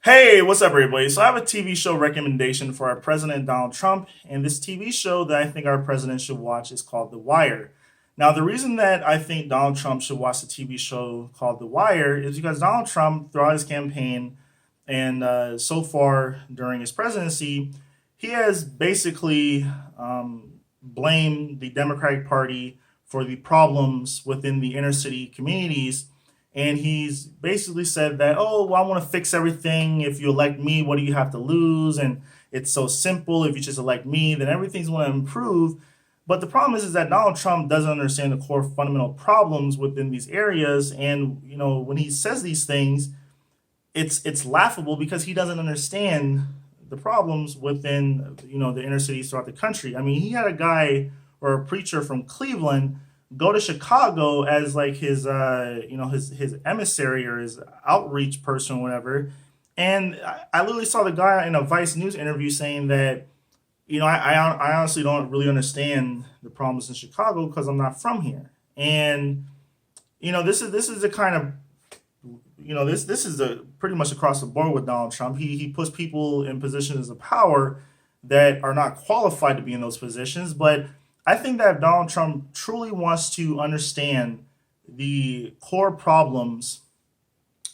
Hey, what's up, everybody? So, I have a TV show recommendation for our president, Donald Trump. And this TV show that I think our president should watch is called The Wire. Now, the reason that I think Donald Trump should watch the TV show called The Wire is because Donald Trump, throughout his campaign and so far during his presidency, he has basically blamed the Democratic Party for the problems within the inner city communities, and he's basically said that, oh, well, I want to fix everything. If you elect me, what do you have to lose? And it's so simple. If you just elect me, then everything's going to improve. But the problem is that Donald Trump doesn't understand the core fundamental problems within these areas. And when he says these things, it's laughable because he doesn't understand the problems within the inner cities throughout the country. I mean, he had a guy or a preacher from Cleveland go to Chicago as like his his emissary or his outreach person or whatever. And I literally saw the guy in a Vice News interview saying that I honestly don't really understand the problems in Chicago because I'm not from here. And this is the kind of this is a pretty much across the board with Donald Trump. He puts people in positions of power that are not qualified to be in those positions. But I think that if Donald Trump truly wants to understand the core problems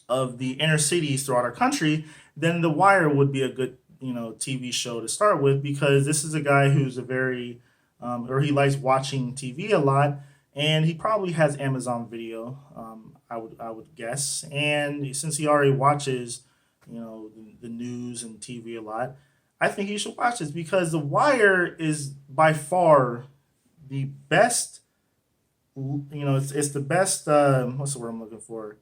of the inner cities throughout our country, then The Wire would be a good TV show to start with, because this is a guy who's a very or he likes watching TV a lot, and he probably has Amazon Video. I would guess, and since he already watches the news and TV a lot, I think he should watch this because The Wire is by far the best. It's the best. What's the word I'm looking for?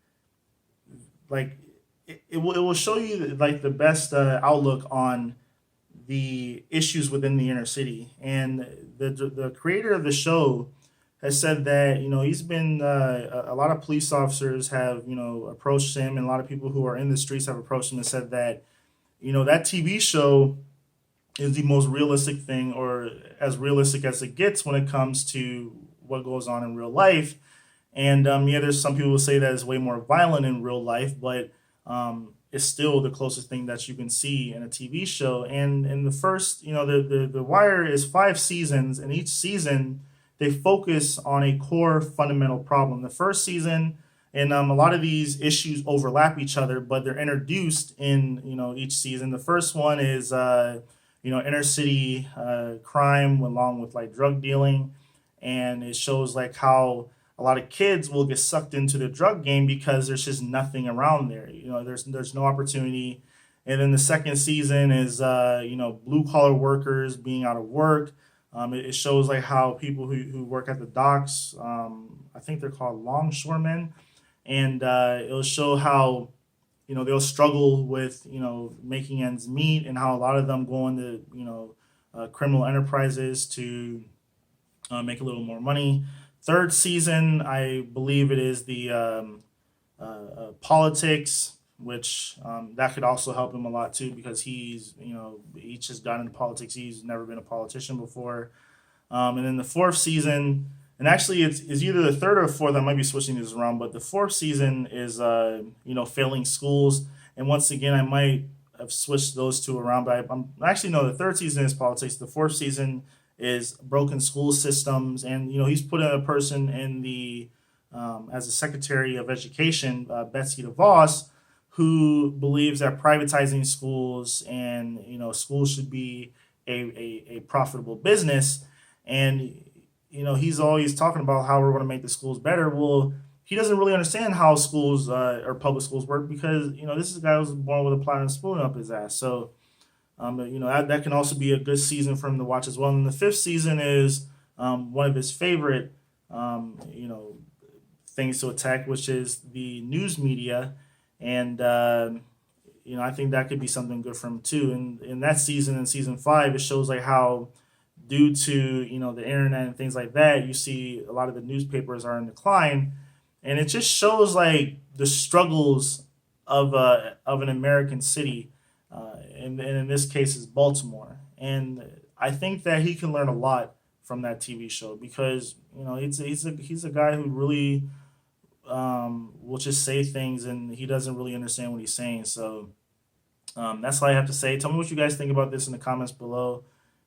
Like it will show you like the best outlook on the issues within the inner city. And the creator of the show has said that he's been a lot of police officers have approached him, and a lot of people who are in the streets have approached him and said that that TV show is the most realistic thing, or as realistic as it gets when it comes to what goes on in real life. And yeah, there's some people who say that it's way more violent in real life, but it's still the closest thing that you can see in a TV show. And in the first, the Wire is 5 seasons, and each season they focus on a core fundamental problem. The first season, and a lot of these issues overlap each other, but they're introduced in each season. The first one is inner city crime along with like drug dealing, and it shows like how a lot of kids will get sucked into the drug game because there's just nothing around there. There's no opportunity. And then the second season is blue collar workers being out of work. It shows like how people who work at the docks, I think they're called longshoremen, and it'll show how they'll struggle with making ends meet, and how a lot of them go into criminal enterprises to make a little more money. Third season, I believe it is the politics, which that could also help him a lot too, because he just got into politics. He's never been a politician before. And then the fourth season, and actually it's either the third or fourth. I might be switching this around, but the fourth season is failing schools. And once again, I might have switched those two around, but I'm actually no. The third season is politics. The fourth season is broken school systems, and he's put a person in the as a Secretary of Education, Betsy DeVos, who believes that privatizing schools and schools should be a profitable business. And he's always talking about how we're going to make the schools better. Well, he doesn't really understand how schools or public schools work, because this is a guy who was born with a platinum spoon up his ass. So that can also be a good season for him to watch as well. And the fifth season is one of his favorite things to attack, which is the news media. And I think that could be something good for him too. And in that season, in season 5, it shows like how, due to the internet and things like that, you see a lot of the newspapers are in decline, and it just shows like the struggles of an American city, and in this case is Baltimore. And I think that he can learn a lot from that TV show, because he's a guy who really will just say things, and he doesn't really understand what he's saying. So That's all I have to say. Tell me what you guys think about this in the comments below.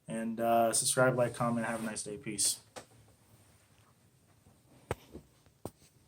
And subscribe, like, comment. Have a nice day. Peace.